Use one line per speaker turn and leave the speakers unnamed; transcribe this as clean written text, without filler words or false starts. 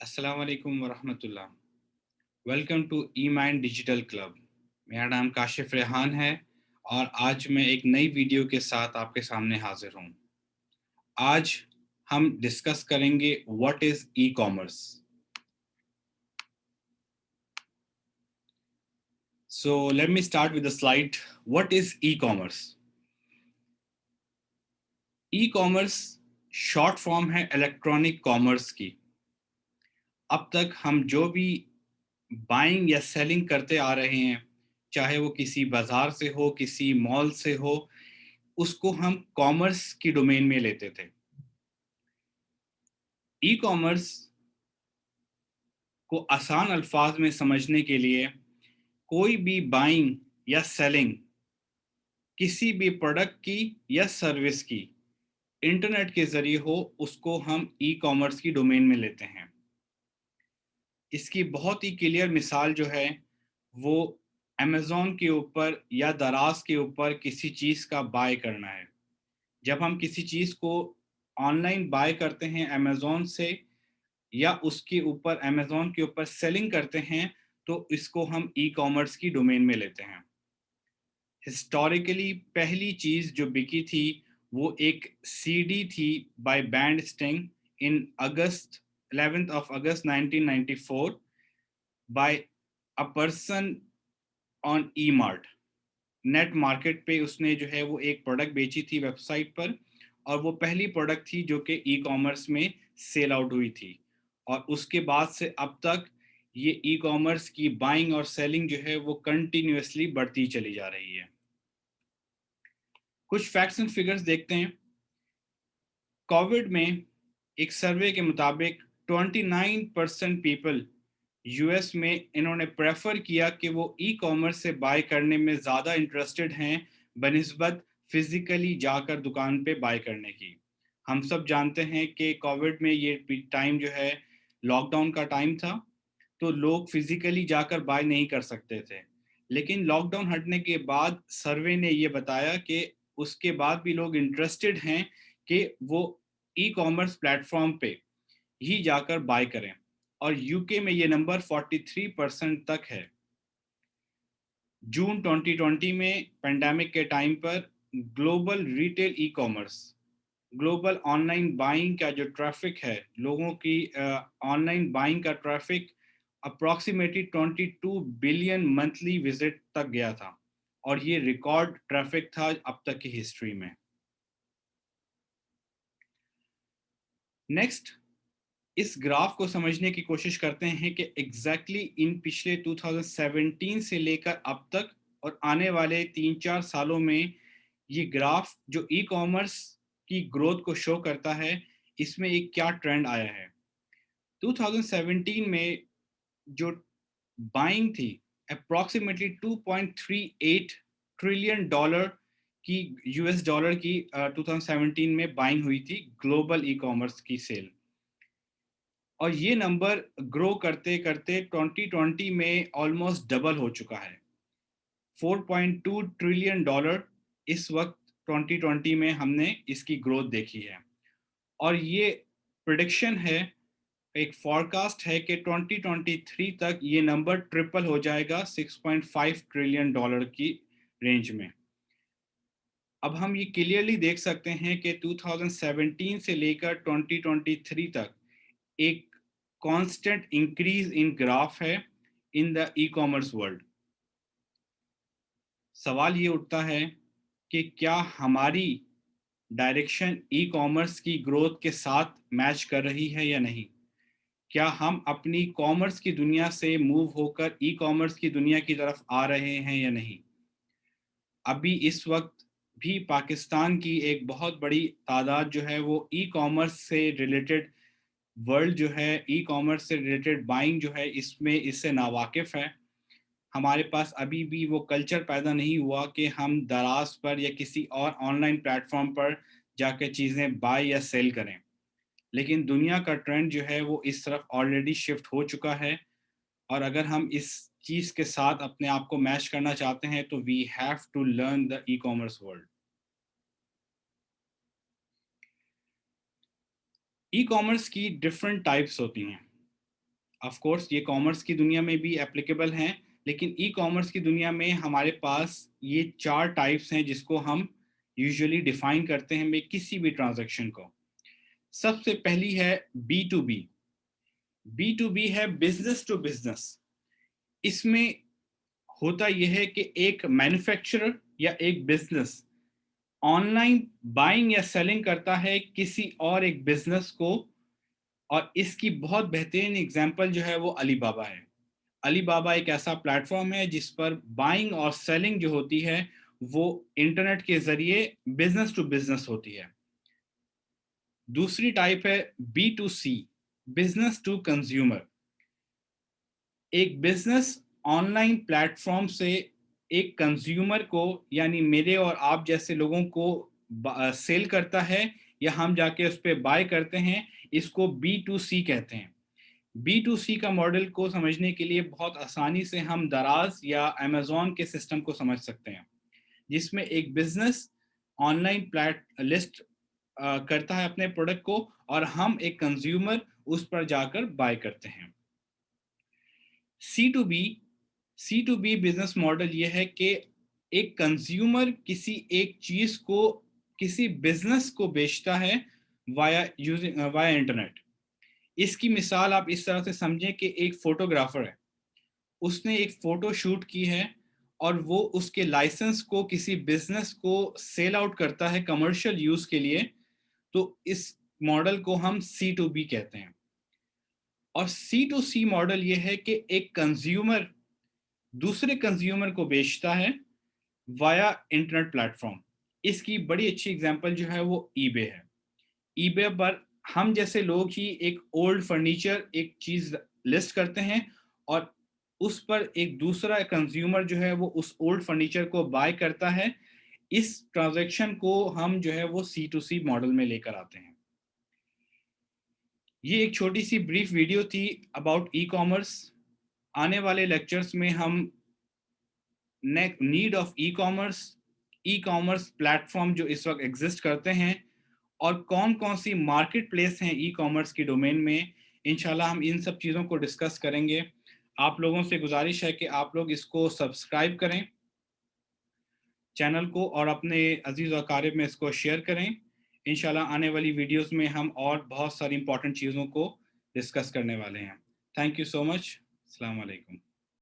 अस्सलाम वालेकुम वरहमतुल्लाह। Welcome to E mind digital club. मेरा नाम काशिफ रेहान है और आज मैं एक नई वीडियो के साथ आपके सामने हाजिर हूँ। आज हम डिस्कस करेंगे what is e commerce. So let me start with the slide. What is e commerce? E commerce short form है इलेक्ट्रॉनिक कॉमर्स की। अब तक हम जो भी बाइंग या सेलिंग करते आ रहे हैं, चाहे वो किसी बाजार से हो, किसी मॉल से हो, उसको हम कॉमर्स की डोमेन में लेते थे। ई कॉमर्स को आसान अल्फाज में समझने के लिए, कोई भी बाइंग या सेलिंग किसी भी प्रोडक्ट की या सर्विस की इंटरनेट के जरिए हो, उसको हम ई कॉमर्स की डोमेन में लेते हैं। इसकी बहुत ही क्लियर मिसाल जो है वो अमेज़ॉन के ऊपर या दराज के ऊपर किसी चीज़ का बाय करना है। जब हम किसी चीज़ को ऑनलाइन बाय करते हैं अमेज़ॉन से, या उसके ऊपर अमेज़ॉन के ऊपर सेलिंग करते हैं, तो इसको हम ई कॉमर्स की डोमेन में लेते हैं। हिस्टोरिकली पहली चीज़ जो बिकी थी वो एक सीडी थी by band Sting in August 11th of August 1994 by a person on eMart। Net market पे उसने जो है वो एक प्रोडक्ट बेची थी वेबसाइट पर, और वो पहली प्रोडक्ट थी जो कि ई कॉमर्स में सेल आउट हुई थी। और उसके बाद से अब तक ये ई कॉमर्स की बाइंग और सेलिंग जो है वो कंटिन्यूअसली बढ़ती चली जा रही है। कुछ फैक्ट्स एंड फिगर्स देखते हैं। कोविड में एक सर्वे के मुताबिक 29% पीपल यूएस में इन्होंने प्रेफर किया कि वो ई कॉमर्स से बाय करने में ज़्यादा इंटरेस्टेड हैं बनिस्बत फिजिकली जाकर दुकान पे बाय करने की। हम सब जानते हैं कि कोविड में ये टाइम जो है लॉकडाउन का टाइम था, तो लोग फिजिकली जाकर बाय नहीं कर सकते थे। लेकिन लॉकडाउन हटने के बाद सर्वे ने ये बताया कि उसके बाद भी लोग इंटरेस्टेड हैं कि वो ई कॉमर्स प्लेटफॉर्म पे ही जाकर बाय करें, और यूके में ये नंबर 43% तक है। जून 2020 में पेंडेमिक के टाइम पर global retail e commerce, global online buying का जो ट्रैफिक है, लोगों की ऑनलाइन बाइंग का traffic approximately 22 billion monthly visit तक गया था, और ये रिकॉर्ड ट्रैफिक था अब तक की हिस्ट्री में। नेक्स्ट, इस ग्राफ को समझने की कोशिश करते हैं कि एग्जैक्टली इन पिछले 2017 से लेकर अब तक और आने वाले 3-4 सालों में ये ग्राफ जो ई कॉमर्स की ग्रोथ को शो करता है, इसमें एक क्या ट्रेंड आया है। 2017 में जो बाइंग थी अप्रॉक्सीमेटली 2.38 ट्रिलियन डॉलर की, यूएस डॉलर की 2017 में बाइंग हुई थी ग्लोबल ई कॉमर्स की सेल। और ये नंबर ग्रो करते करते 2020 में ऑलमोस्ट डबल हो चुका है। 4.2 ट्रिलियन डॉलर इस वक्त 2020 में हमने इसकी ग्रोथ देखी है। और ये प्रिडिक्शन है, एक फॉरकास्ट है कि 2023 तक ये नंबर ट्रिपल हो जाएगा 6.5 ट्रिलियन डॉलर की रेंज में। अब हम ये क्लियरली देख सकते हैं कि 2017 से लेकर 2023 तक एक कांस्टेंट इंक्रीज इन ग्राफ है in the e commerce world. सवाल ये उठता है कि क्या हमारी डायरेक्शन ई कॉमर्स की ग्रोथ के साथ मैच कर रही है या नहीं। क्या हम अपनी कॉमर्स की दुनिया से मूव होकर ई कॉमर्स की दुनिया की तरफ आ रहे हैं या नहीं। अभी इस वक्त भी पाकिस्तान की एक बहुत बड़ी तादाद जो है वो ई कॉमर्स से रिलेटेड वर्ल्ड जो है, ई कॉमर्स से रिलेटेड बाइंग जो है, इसमें इससे नावाकिफ है। हमारे पास अभी भी वो कल्चर पैदा नहीं हुआ कि हम दराज पर या किसी और ऑनलाइन प्लेटफॉर्म पर जाकर चीज़ें बाय या सेल करें। लेकिन दुनिया का ट्रेंड जो है वो इस तरफ ऑलरेडी शिफ्ट हो चुका है, और अगर हम इस चीज़ के साथ अपने आप को मैच करना चाहते हैं तो we have to learn the e commerce world. E commerce की डिफरेंट टाइप्स होती हैं। آف کورس یہ کامرس کی دنیا میں بھی اپلیکیبل ہیں، لیکن ای کامرس کی دنیا میں ہمارے پاس یہ 4 ٹائپس ہیں جس کو ہم یوزلی ڈیفائن کرتے ہیں کسی بھی ٹرانزیکشن کو. سب سے پہلی ہے B to B. B to B ہے بزنس ٹو بزنس. اس میں ہوتا یہ ہے کہ ایک مینوفیکچرر یا ایک بزنس آن لائن بائنگ یا سیلنگ کرتا ہے کسی اور ایک بزنس کو، اور اس کی بہت بہترین اگزامپل جو ہے وہ علی بابا ہے. علی بابا ایک ایسا پلیٹ فارم ہے جس پر بائنگ اور سیلنگ جو ہوتی ہے وہ انٹرنیٹ کے ذریعے بزنس ٹو بزنس ہوتی ہے. دوسری ٹائپ ہے B to C, business to consumer. ایک business online platform سے ایک کنزیومر کو، یعنی میرے اور آپ جیسے لوگوں کو سیل کرتا ہے یا ہم جا کے اس پہ بائی کرتے ہیں. اس کو بی ٹو سی کہتے ہیں. بی ٹو سی کا ماڈل کو سمجھنے کے لیے بہت آسانی سے ہم دراز یا امیزون کے سسٹم کو سمجھ سکتے ہیں، جس میں ایک business online plate list کرتا ہے اپنے پروڈکٹ کو، اور ہم ایک کنزیومر اس پر جا کر بائی کرتے ہیں. سی ٹو بی بزنس ماڈل یہ ہے کہ ایک کنزیومر کسی ایک چیز کو کسی بزنس کو بیچتا ہے وایا انٹرنیٹ. اس کی مثال آپ اس طرح سے سمجھیں کہ ایک فوٹوگرافر ہے، اس نے ایک فوٹو شوٹ کی ہے اور وہ اس کے لائسنس کو کسی بزنس کو سیل آؤٹ کرتا ہے کمرشل یوز کے لیے. تو اس ماڈل کو ہم سی ٹو بی کہتے ہیں. اور سی ٹو سی ماڈل یہ ہے کہ ایک کنزیومر دوسرے کنزیومر کو بیچتا ہے وایا انٹرنیٹ پلیٹ فارم. اس کی بڑی اچھی اگزامپل جو ہے وہ ای بے ہے. ای بے پر ہم جیسے لوگ ہی ایک اولڈ فرنیچر ایک چیز لسٹ کرتے ہیں، اور اس پر ایک دوسرا کنزیومر جو ہے وہ اس اولڈ فرنیچر کو بائی کرتا ہے. اس ٹرانزیکشن کو ہم جو ہے وہ سی ٹو سی ماڈل میں لے کر آتے ہیں. یہ ایک چھوٹی سی بریف ویڈیو تھی اباؤٹ ای کامرس. آنے والے لیکچرز میں ہم need of e commerce plate form جو اس وقت ایگزسٹ کرتے ہیں، اور کون کون سی مارکیٹ پلیس ہیں ای کامرس کی ڈومین میں، انشاءاللہ ہم ان سب چیزوں کو ڈسکس کریں گے. آپ لوگوں سے گزارش ہے کہ آپ لوگ اس کو سبسکرائب کریں چینل کو، اور اپنے عزیز و اقارب میں اس کو شیئر کریں. انشاءاللہ آنے والی ویڈیوز میں ہم اور بہت ساری امپورٹنٹ چیزوں کو ڈسکس کرنے والے ہیں. تھینک یو سو مچ. السلام علیکم.